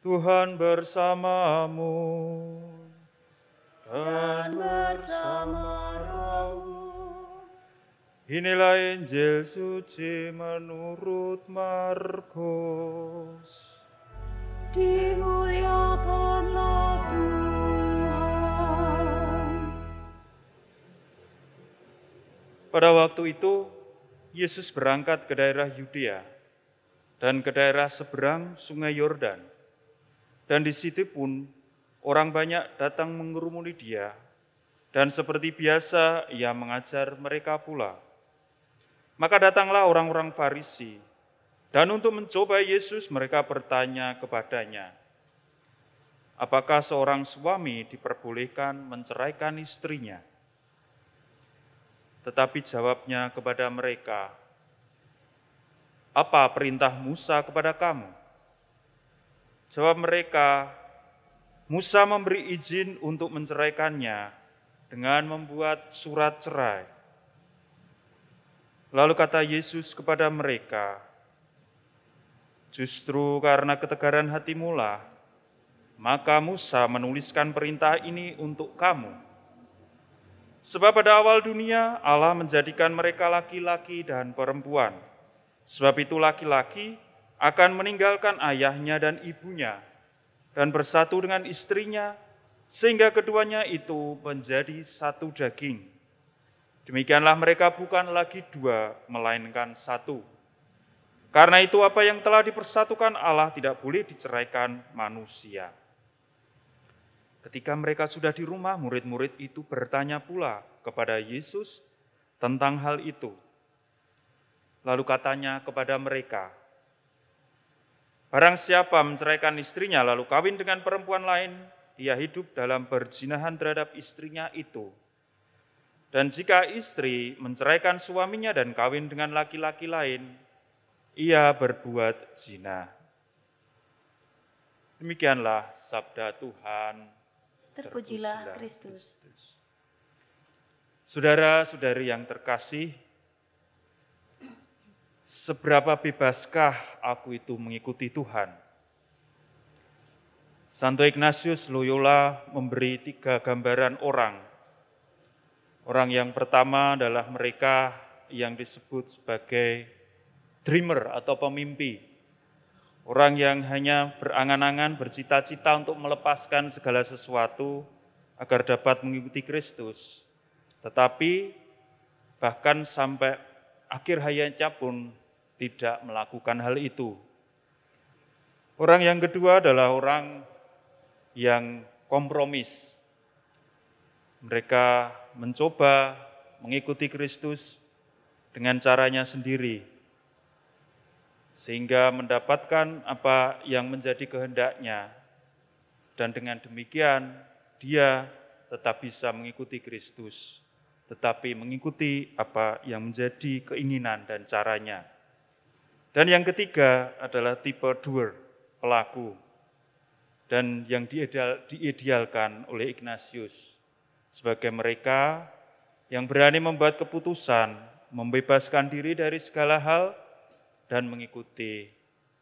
Tuhan bersamamu dan bersama rohmu. Inilah Injil suci menurut Markus. Dimuliakanlah Tuhan. Pada waktu itu, Yesus berangkat ke daerah Yudea dan ke daerah seberang Sungai Yordan. Dan di situ pun orang banyak datang mengerumuni dia, dan seperti biasa ia mengajar mereka pula. Maka datanglah orang-orang Farisi, dan untuk mencoba Yesus mereka bertanya kepadanya, apakah seorang suami diperbolehkan menceraikan istrinya? Tetapi jawabnya kepada mereka, apa perintah Musa kepada kamu? Jawab mereka, Musa memberi izin untuk menceraikannya dengan membuat surat cerai. Lalu kata Yesus kepada mereka, justru karena ketegaran hatimulah, maka Musa menuliskan perintah ini untuk kamu. Sebab pada awal dunia Allah menjadikan mereka laki-laki dan perempuan. Sebab itu laki-laki akan meninggalkan ayahnya dan ibunya dan bersatu dengan istrinya, sehingga keduanya itu menjadi satu daging. Demikianlah mereka bukan lagi dua, melainkan satu. Karena itu apa yang telah dipersatukan Allah tidak boleh diceraikan manusia. Ketika mereka sudah di rumah, murid-murid itu bertanya pula kepada Yesus tentang hal itu. Lalu katanya kepada mereka, barang siapa menceraikan istrinya lalu kawin dengan perempuan lain, ia hidup dalam perzinahan terhadap istrinya itu. Dan jika istri menceraikan suaminya dan kawin dengan laki-laki lain, ia berbuat zina. Demikianlah sabda Tuhan. Terpujilah Kristus. Saudara-saudari yang terkasih, seberapa bebaskah aku itu mengikuti Tuhan? Santo Ignatius Loyola memberi 3 gambaran orang. Orang yang pertama adalah mereka yang disebut sebagai dreamer atau pemimpi. Orang yang hanya berangan-angan, bercita-cita untuk melepaskan segala sesuatu agar dapat mengikuti Kristus. Tetapi bahkan sampai akhir hayatnya pun tidak melakukan hal itu. Orang yang kedua adalah orang yang kompromis. Mereka mencoba mengikuti Kristus dengan caranya sendiri, sehingga mendapatkan apa yang menjadi kehendaknya, dan dengan demikian dia tetap bisa mengikuti Kristus, tetapi mengikuti apa yang menjadi keinginan dan caranya. Dan yang ketiga adalah tipe doer, pelaku, dan yang diidealkan oleh Ignatius sebagai mereka yang berani membuat keputusan, membebaskan diri dari segala hal, dan mengikuti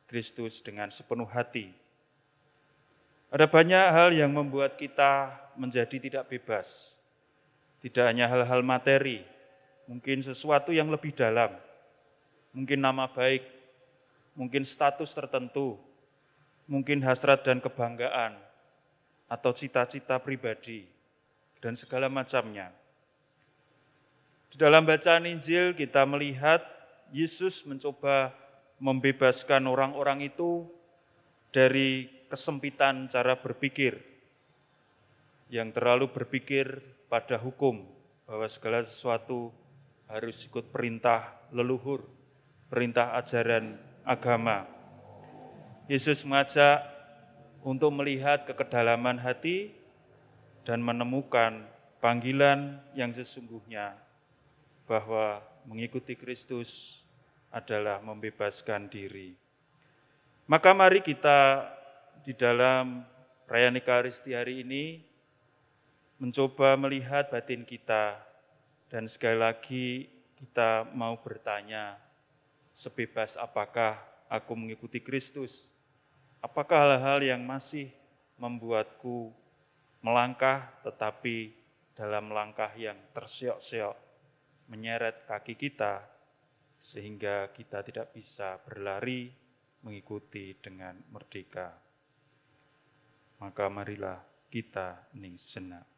Kristus dengan sepenuh hati. Ada banyak hal yang membuat kita menjadi tidak bebas. Tidak hanya hal-hal materi, mungkin sesuatu yang lebih dalam, mungkin nama baik, mungkin status tertentu, mungkin hasrat dan kebanggaan, atau cita-cita pribadi, dan segala macamnya. Di dalam bacaan Injil kita melihat Yesus mencoba membebaskan orang-orang itu dari kesempitan cara berpikir, yang terlalu berpikir pada hukum, bahwa segala sesuatu harus ikut perintah leluhur, perintah ajaran agama. Yesus mengajak untuk melihat ke kedalaman hati dan menemukan panggilan yang sesungguhnya, bahwa mengikuti Kristus adalah membebaskan diri. Maka mari kita di dalam perayaan Ekaristi hari ini mencoba melihat batin kita, dan sekali lagi kita mau bertanya, sebebas apakah aku mengikuti Kristus? Apakah hal-hal yang masih membuatku melangkah tetapi dalam langkah yang terseok-seok menyeret kaki kita sehingga kita tidak bisa berlari mengikuti dengan merdeka. Maka marilah kita hening sejenak.